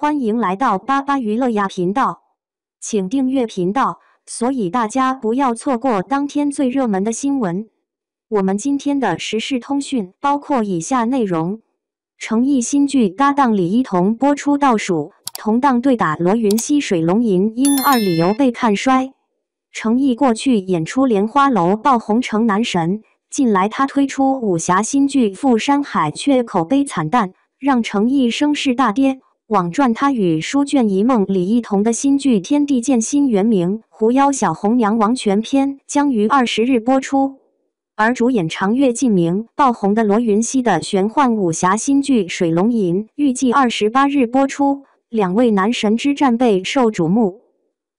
欢迎来到巴巴娱乐呀频道，请订阅频道，所以大家不要错过当天最热门的新闻。我们今天的时事通讯包括以下内容：诚意新剧搭档李一桐播出倒数，同档对打罗云熙水龙吟因2理由被看衰。诚意过去演出莲花楼爆红成男神，近来他推出武侠新剧《赴山海》却口碑惨淡，让诚意声势大跌。网传他与书卷一梦李一桐的新剧《天地剑心》原名《狐妖小红娘王权篇》将于20日播出。而主演长月烬明爆红的罗云熙的玄幻武侠新剧《水龙吟》预计28日播出，两位男神之战备受瞩目。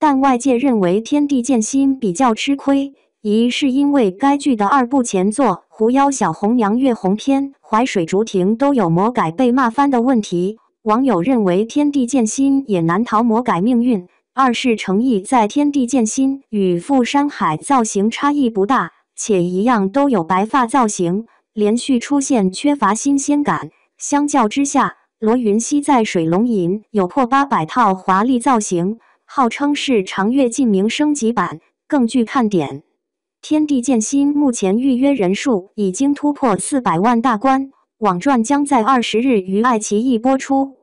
但外界认为《天地剑心》比较吃亏，一是因为该剧的2部前作《狐妖小红娘月红篇》《淮水竹亭》都有魔改被骂翻的问题。网友认为《天地剑心》也难逃魔改命运。二是诚意在《天地剑心》与《赴山海》造型差异不大，且一样都有白发造型，连续出现缺乏新鲜感。相较之下，罗云熙在《水龙吟》有破800套华丽造型，号称是长月烬明升级版，更具看点。《天地剑心》目前预约人数已经突破400万大关。网传将在20日于爱奇艺播出。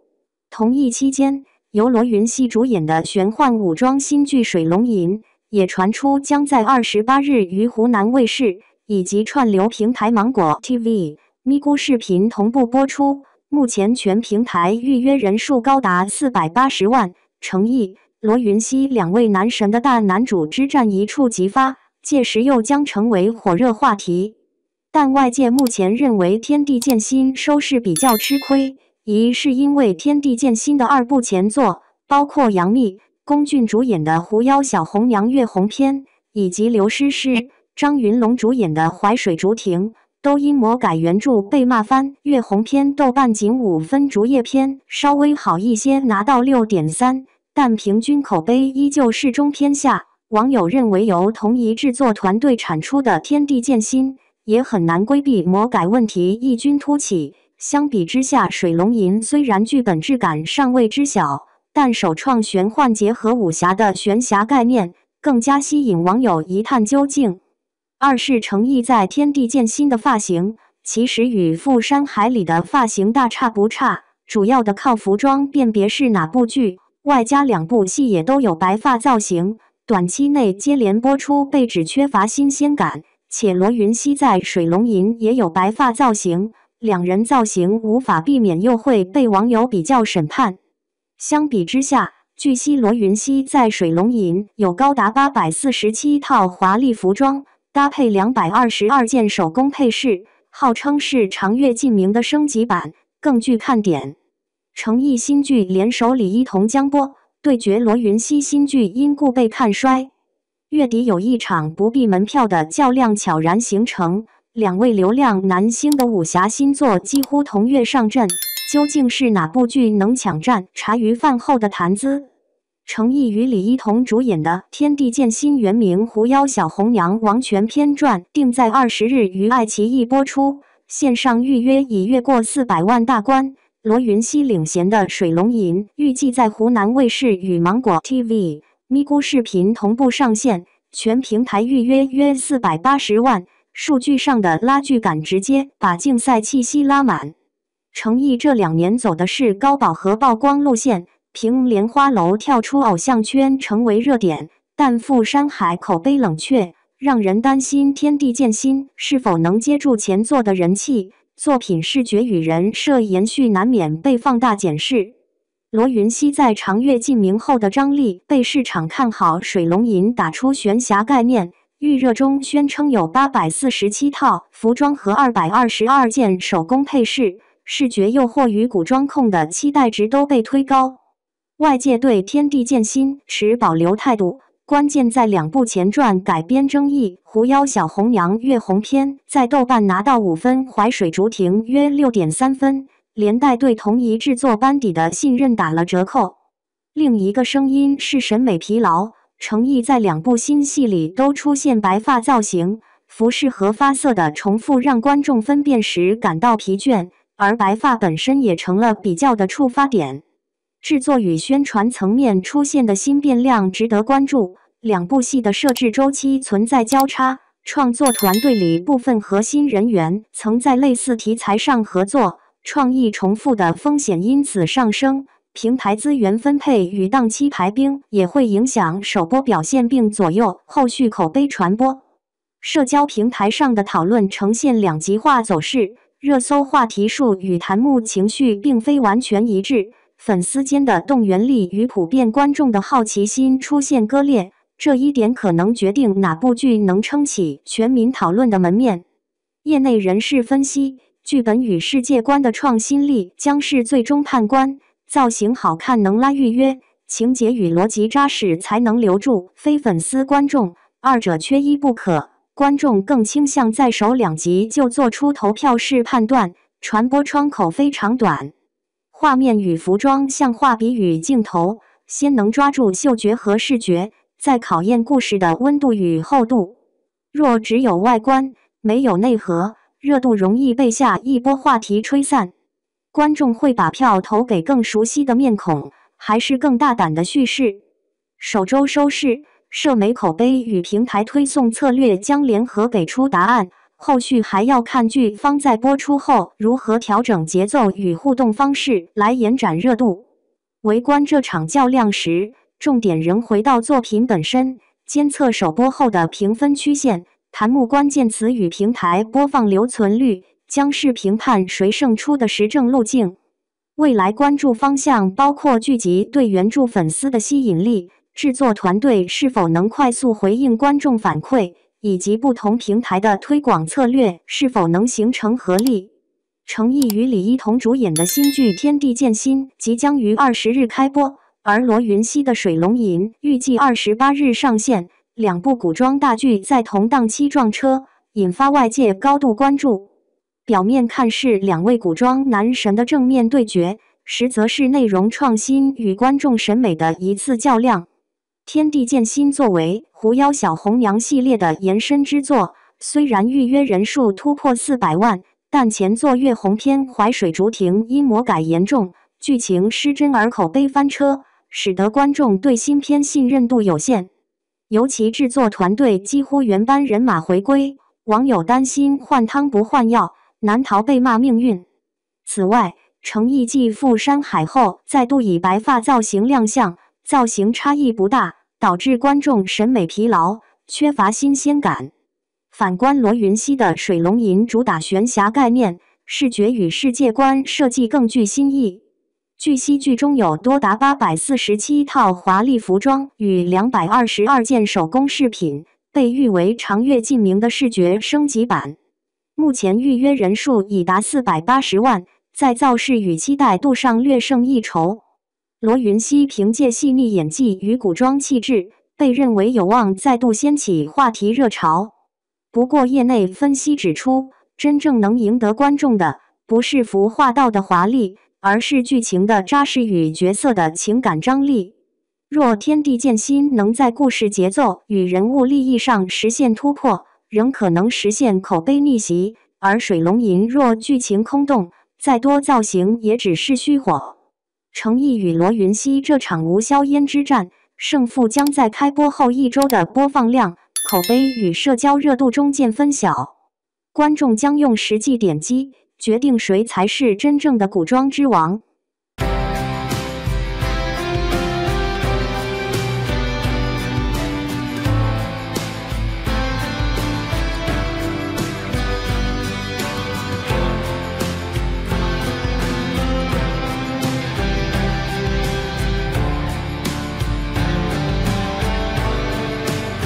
同一期间，由罗云熙主演的玄幻武装新剧《水龙吟》也传出将在28日于湖南卫视以及串流平台芒果 TV、咪咕视频同步播出。目前全平台预约人数高达480万。诚意、罗云熙两位男神的大男主之战一触即发，届时又将成为火热话题。但外界目前认为《天地剑心》收视比较吃亏，一是因为《天地剑心》的2部前作，包括杨幂、龚俊主演的《狐妖小红娘月红篇》，以及刘诗诗、张云龙主演的《淮水竹亭》，都因魔改原著被骂翻。月红篇豆瓣仅5分，竹叶篇稍微好一些，拿到6.3，但平均口碑依旧是中偏下。网友认为由同一制作团队产出的《天地剑心》也很难规避魔改问题异军突起。相比之下，《水龙吟》虽然剧本质感尚未知晓，但首创玄幻结合武侠的玄侠概念，更加吸引网友一探究竟。二是诚意在《天地剑心》的发型，其实与《赴山海》里的发型大差不差，主要的靠服装辨别是哪部剧，外加2部戏也都有白发造型，短期内接连播出被指缺乏新鲜感。且罗云熙在《水龙吟》也有白发造型，两人造型无法避免又会被网友比较审判。相比之下，据悉罗云熙在《水龙吟》有高达847套华丽服装，搭配222件手工配饰，号称是长月烬明的升级版，更具看点。诚意新剧联手李一桐将播，对决罗云熙新剧因故被看衰。月底有一场不必门票的较量悄然形成，两位流量男星的武侠新作几乎同月上阵，究竟是哪部剧能抢占茶余饭后的谈资？诚意与李一桐主演的《天地剑心》原名《狐妖小红娘王权篇传》定在20日于爱奇艺播出，线上预约已越过400万大关。罗云熙领衔的《水龙吟》预计在湖南卫视与芒果 TV、咪咕视频同步上线，全平台预约约480万，数据上的拉锯感直接把竞赛气息拉满。诚意这2年走的是高饱和曝光路线，凭莲花楼跳出偶像圈成为热点，但赴山海口碑冷却，让人担心天地剑心是否能接住前作的人气，作品视觉与人设延续难免被放大检视。罗云熙在长月烬明后的张力被市场看好，《水龙吟》打出玄侠概念，预热中宣称有847套服装和222件手工配饰，视觉诱惑与古装控的期待值都被推高。外界对《天地剑心》持保留态度，关键在2部前传改编争议，《狐妖小红娘月红篇》在豆瓣拿到5分，《淮水竹亭》约6.3分。连带对同一制作班底的信任打了折扣。另一个声音是审美疲劳，诚意在2部新戏里都出现白发造型，服饰和发色的重复让观众分辨时感到疲倦，而白发本身也成了比较的触发点。制作与宣传层面出现的新变量值得关注。两部戏的摄制周期存在交叉，创作团队里部分核心人员曾在类似题材上合作，创意重复的风险因此上升。平台资源分配与档期排兵也会影响首播表现并左右后续口碑传播。社交平台上的讨论呈现两极化走势，热搜话题数与弹幕情绪并非完全一致，粉丝间的动员力与普遍观众的好奇心出现割裂，这一点可能决定哪部剧能撑起全民讨论的门面。业内人士分析，剧本与世界观的创新力将是最终判官。造型好看能拉预约，情节与逻辑扎实才能留住非粉丝观众，二者缺一不可。观众更倾向在首2集就做出投票式判断，传播窗口非常短。画面与服装像画笔与镜头，先能抓住嗅觉和视觉，再考验故事的温度与厚度。若只有外观，没有内核，热度容易被下一波话题吹散。观众会把票投给更熟悉的面孔，还是更大胆的叙事？首周收视、社媒口碑与平台推送策略将联合给出答案，后续还要看剧方在播出后如何调整节奏与互动方式来延展热度。围观这场较量时，重点仍回到作品本身，监测首播后的评分曲线、弹幕关键词与平台播放留存率，将是评判谁胜出的实证路径。未来关注方向包括剧集对原著粉丝的吸引力、制作团队是否能快速回应观众反馈，以及不同平台的推广策略是否能形成合力。程毅与李一桐主演的新剧《天地剑心》即将于20日开播，而罗云熙的《水龙吟》预计28日上线。两部古装大剧在同档期撞车，引发外界高度关注。表面看是两位古装男神的正面对决，实则是内容创新与观众审美的一次较量。天地剑心作为狐妖小红娘系列的延伸之作，虽然预约人数突破400万，但前作月红篇淮水竹亭因魔改严重，剧情失真而口碑翻车，使得观众对新片信任度有限。尤其制作团队几乎原班人马回归，网友担心换汤不换药，难逃被骂命运。此外，程毅继赴山海后再度以白发造型亮相，造型差异不大，导致观众审美疲劳，缺乏新鲜感。反观罗云熙的《水龙吟》主打玄侠概念，视觉与世界观设计更具新意。据悉，剧中有多达847套华丽服装与222件手工饰品，被誉为长月烬明的视觉升级版。目前预约人数已达480万，在造势与期待度上略胜一筹。罗云熙凭借细腻演技与古装气质，被认为有望再度掀起话题热潮。不过，业内分析指出，真正能赢得观众的，不是服化道的华丽，而是剧情的扎实与角色的情感张力。若天地剑心能在故事节奏与人物立意上实现突破，仍可能实现口碑逆袭；而水龙吟若剧情空洞，再多造型也只是虚火。程毅与罗云熙这场无硝烟之战，胜负将在开播后1周的播放量、口碑与社交热度中见分晓。观众将用实际点击决定谁才是真正的古装之王。